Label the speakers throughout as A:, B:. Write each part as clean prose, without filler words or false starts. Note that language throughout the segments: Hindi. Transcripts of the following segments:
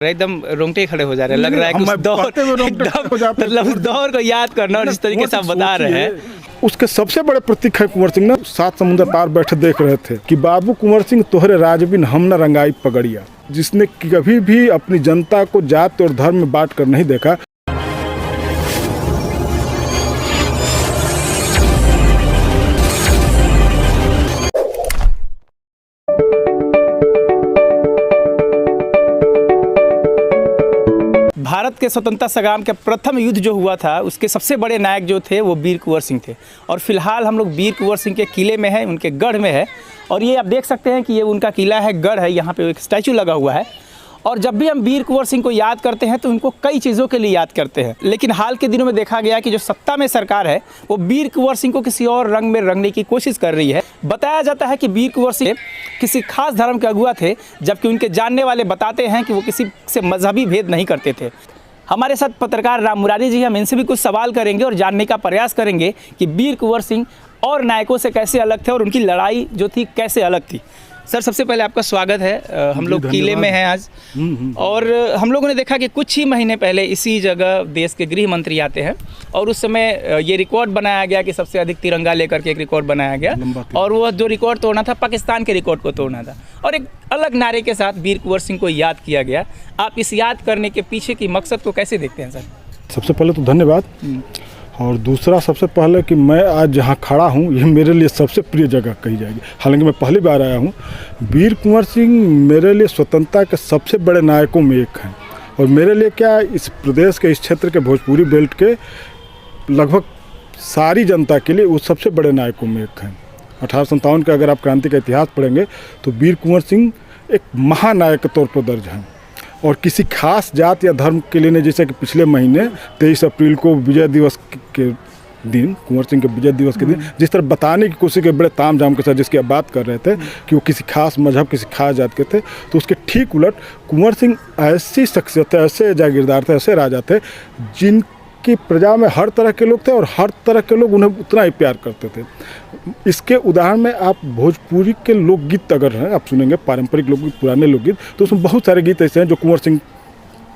A: एकदम रोंगटे खड़े हो जा रहे हैं। लग रहा है कि उस दौर को याद करना, और जिस तरीके से आप बता रहे हैं
B: उसके सबसे बड़े प्रतीक है कुंवर सिंह ना। 7 समुंदर पार बैठे देख रहे थे कि बाबू कुंवर सिंह तोहरे राजबिन हम न रंगाई पगड़िया, जिसने कभी भी अपनी जनता को जाति और धर्म में बांट कर नहीं देखा।
A: भारत के स्वतंत्रता संग्राम के प्रथम युद्ध जो हुआ था, उसके सबसे बड़े नायक जो थे वो वीर कुंवर सिंह थे। और फिलहाल हम लोग वीर कुंवर सिंह के किले में है, उनके गढ़ में है। और ये आप देख सकते हैं कि ये उनका किला है, गढ़ है, यहाँ पे एक स्टैचू लगा हुआ है। और जब भी हम वीर कुंवर सिंह को याद करते हैं तो उनको कई चीज़ों के लिए याद करते हैं, लेकिन हाल के दिनों में देखा गया कि जो सत्ता में सरकार है वो वीर कुंवर सिंह को किसी और रंग में रंगने की कोशिश कर रही है। बताया जाता है कि वीर कुंवर सिंह किसी खास धर्म के अगुआ थे, जबकि उनके जानने वाले बताते हैं कि वो किसी से मजहबी भेद नहीं करते थे। हमारे साथ पत्रकार राम मुरारी जी, हम इनसे भी कुछ सवाल करेंगे और जानने का प्रयास करेंगे कि वीर कुंवर सिंह और नायकों से कैसे अलग थे और उनकी लड़ाई जो थी कैसे अलग थी। सर, सबसे पहले आपका स्वागत है। हम लोग किले में हैं आज, और हम लोगों ने देखा कि कुछ ही महीने पहले इसी जगह देश के गृह मंत्री आते हैं, और उस समय ये रिकॉर्ड बनाया गया कि सबसे अधिक तिरंगा लेकर के एक रिकॉर्ड बनाया गया, और वो जो रिकॉर्ड तोड़ना था पाकिस्तान के रिकॉर्ड को तोड़ना था, और एक अलग नारे के साथ वीर कुंवर सिंह को याद किया गया। आप इस याद करने के पीछे की मकसद को कैसे देखते हैं सर?
B: सबसे पहले तो धन्यवाद, और दूसरा सबसे पहले कि मैं आज जहाँ खड़ा हूँ ये मेरे लिए सबसे प्रिय जगह कही जाएगी। हालांकि मैं पहली बार आया हूँ। वीर कुंवर सिंह मेरे लिए स्वतंत्रता के सबसे बड़े नायकों में एक हैं, और मेरे लिए क्या, इस प्रदेश के, इस क्षेत्र के, भोजपुरी बेल्ट के लगभग सारी जनता के लिए वो सबसे बड़े नायकों में एक हैं। 1857 का अगर आप क्रांति का इतिहास पढ़ेंगे तो वीर कुंवर सिंह एक महानायक के तौर पर दर्ज हैं, और किसी खास जात या धर्म के लिए नहीं। जैसे कि पिछले महीने 23 अप्रैल को विजय दिवस के दिन, कुंवर सिंह के विजय दिवस के दिन, जिस तरह बताने की कोशिश के बड़े ताम झाम के साथ जिसकी आप बात कर रहे थे कि वो किसी खास मजहब, किसी खास जात के थे, तो उसके ठीक उलट कुंवर सिंह ऐसी शख्सियत थे, ऐसे जागीरदार थे, ऐसे राजा थे जिनकी प्रजा में हर तरह के लोग थे, और हर तरह के लोग उन्हें उतना ही प्यार करते थे। इसके उदाहरण में आप भोजपुरी के लोकगीत अगर हैं, आप सुनेंगे पारंपरिक लोकगीत, पुराने लोकगीत, तो उसमें बहुत सारे गीत ऐसे हैं जो कुंवर सिंह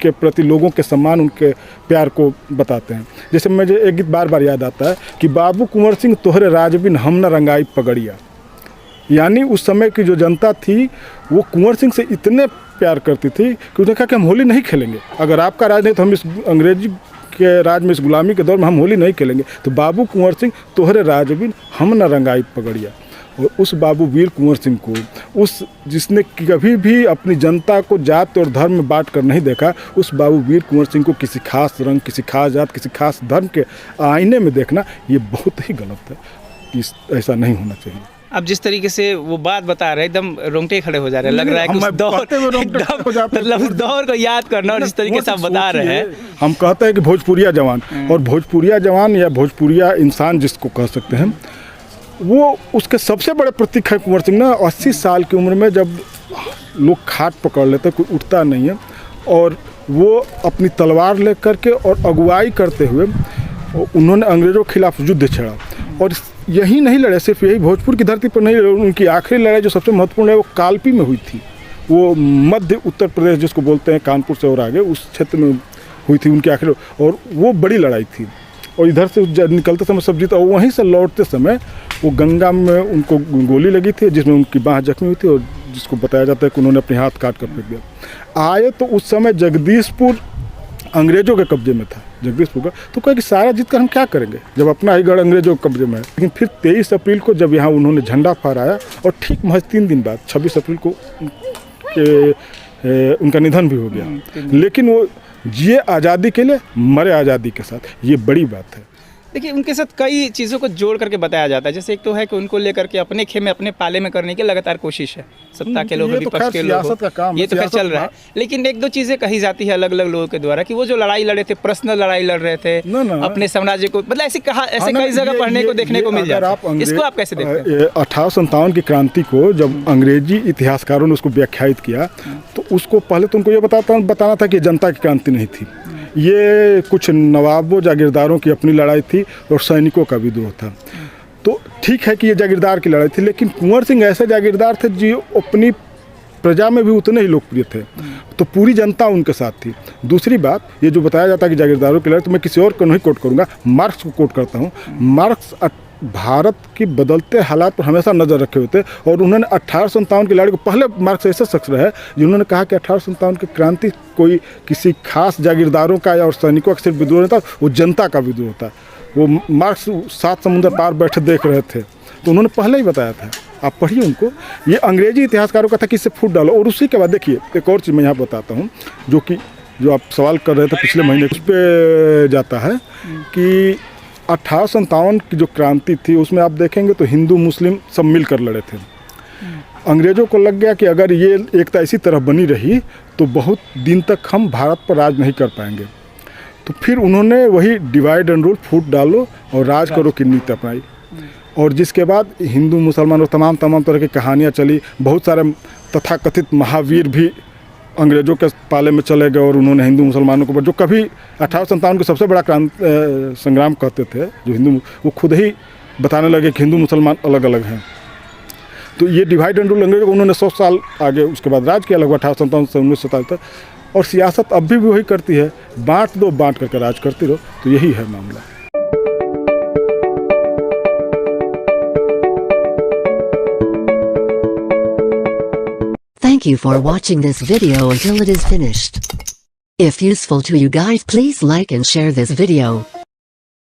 B: के प्रति लोगों के सम्मान, उनके प्यार को बताते हैं। जैसे मुझे एक गीत बार बार याद आता है कि बाबू कुंवर सिंह तोहरे राजबिन हम न रंगाई पगड़िया। यानी उस समय की जो जनता थी वो कुंवर सिंह से इतने प्यार करती थी कि उन्होंने कहा कि हम होली नहीं खेलेंगे, अगर आपका राज नहीं तो हम इस अंग्रेजी के राज में, इस गुलामी के दौर में हम होली नहीं खेलेंगे। तो बाबू कुंवर सिंह तोहरे राजबिन हम न रंगाई पगड़िया। और उस बाबू वीर कुंवर सिंह को, उस जिसने कभी भी अपनी जनता को जाति और धर्म में बांट कर नहीं देखा, उस बाबू वीर कुंवर सिंह को किसी खास रंग, किसी खास जात, किसी खास धर्म के आईने में देखना ये बहुत ही गलत है। ऐसा नहीं होना चाहिए।
A: अब जिस तरीके से वो बात बता रहे हैं, एकदम रोंगटे खड़े हो जा रहे हैं। लग रहा है कि उस दौर को याद करना, और जिस तरीके से आप बता रहे हैं,
B: हम कहते हैं कि भोजपुरिया जवान, और भोजपुरिया जवान या भोजपुरिया इंसान जिसको कह सकते हैं, वो उसके सबसे बड़े प्रतीक है कुंवर सिंह ना। 80 साल की उम्र में जब लोग खाट पकड़ लेते, कोई उठता नहीं है, और वो अपनी तलवार लेकर के और अगुवाई करते हुए उन्होंने अंग्रेज़ों के खिलाफ युद्ध छेड़ा। और यही नहीं लड़े, सिर्फ यही भोजपुर की धरती पर नहीं लड़े, उनकी आखिरी लड़ाई जो सबसे महत्वपूर्ण है वो कालपी में हुई थी। वो मध्य उत्तर प्रदेश जिसको बोलते हैं, कानपुर से और आगे उस क्षेत्र में हुई थी उनकी आखिरी, और वो बड़ी लड़ाई थी। और इधर से निकलते समय सब जीता, और वहीं से लौटते समय वो गंगा में उनको गोली लगी थी, जिसमें उनकी बाँह जख्मी हुई थी, और जिसको बताया जाता है कि उन्होंने अपने हाथ काट कर फेंक दिया। आए तो उस समय जगदीशपुर अंग्रेज़ों के कब्जे में था, जगदीशपुर का। तो कहा कि सारा जीत कर हम क्या करेंगे जब अपना ही गढ़ अंग्रेज़ों के कब्जे में है। लेकिन फिर 23 अप्रैल को जब यहाँ उन्होंने झंडा फहराया, और ठीक महज 3 दिन बाद 26 अप्रैल को उनका निधन भी हो गया। लेकिन वो जिए आज़ादी के लिए, मरे आज़ादी के साथ, ये बड़ी बात है।
A: देखिए, उनके साथ कई चीज़ों को जोड़ करके बताया जाता है। जैसे एक तो है कि उनको लेकर के अपने खेमे, अपने पाले में करने की लगातार कोशिश है, सत्ता के लोग, विपक्ष के लोग, ये तो खैर चल रहा है। लेकिन एक दो चीज़ें कही जाती है अलग अलग लोगों के द्वारा कि वो जो लड़ाई लड़े थे, पर्सनल लड़ाई लड़ रहे थे अपने साम्राज्य को, मतलब ऐसे कई जगह पढ़ने को, देखने को मिल जाता है। इसको आप कैसे देखते हैं?
B: 1857 की क्रांति को जब अंग्रेजी इतिहासकारों ने उसको व्याख्यायित किया, तो उसको पहले तो उनको ये बताना था कि जनता की क्रांति नहीं थी, ये कुछ नवाबों जागीरदारों की अपनी लड़ाई थी, और सैनिकों का विद्रोह था। तो ठीक है कि ये जागीरदार की लड़ाई थी, लेकिन कुंवर सिंह ऐसे जागीरदार थे जो अपनी प्रजा में भी उतने ही लोकप्रिय थे। तो पूरी जनता उनके साथ थी। दूसरी बात, ये जो बताया जाता है कि जागीरदारों के लड़ाई, तो मैं किसी और को नहीं कोट करूँगा, मार्क्स को कोट करता हूँ। मार्क्स भारत की बदलते हालात पर हमेशा नज़र रखे हुए थे और उन्होंने 1857 की लड़ाई को, पहले मार्क्स ऐसे शख्स रहे जिन्होंने कहा कि 1857 की क्रांति कोई किसी खास जागीरदारों का या और सैनिकों का सिर्फ विद्रोह नहीं था, वो जनता का विद्रोह था। वो मार्क्स 7 समुद्र पार बैठे देख रहे थे, तो उन्होंने पहले ही बताया था। आप पढ़िए उनको। ये अंग्रेजी इतिहासकारों का था कि इससे फूट डालो। और उसी के बाद देखिए एक और चीज़ मैं यहाँ बताता हूँ, जो आप सवाल कर रहे थे पिछले महीने, उस पर जाता है कि 1857 की जो क्रांति थी उसमें आप देखेंगे तो हिंदू मुस्लिम सब मिलकर लड़े थे। अंग्रेज़ों को लग गया कि अगर ये एकता इसी तरह बनी रही तो बहुत दिन तक हम भारत पर राज नहीं कर पाएंगे। तो फिर उन्होंने वही डिवाइड एंड रूल, फूट डालो और राज करो की नीति अपनाई। और जिसके बाद हिंदू मुसलमान और तमाम तरह की कहानियाँ चली। बहुत सारे तथाकथित महावीर भी अंग्रेज़ों के पाले में चले गए और उन्होंने हिंदू मुसलमानों को, जो कभी 1857 को सबसे बड़ा संग्राम कहते थे जो हिंदू, वो खुद ही बताने लगे कि हिंदू मुसलमान अलग अलग हैं। तो ये डिवाइड एंड रूल अंग्रेज़ों को उन्होंने 100 साल आगे उसके बाद राज किया, लगभग 1857 से 1947 तक। और सियासत अब भी वही करती है, बांट दो, बांट करके राज करती रहो। तो यही है मामला।
C: Thank you for watching this video until it is finished. If useful to you guys, please like and share this video.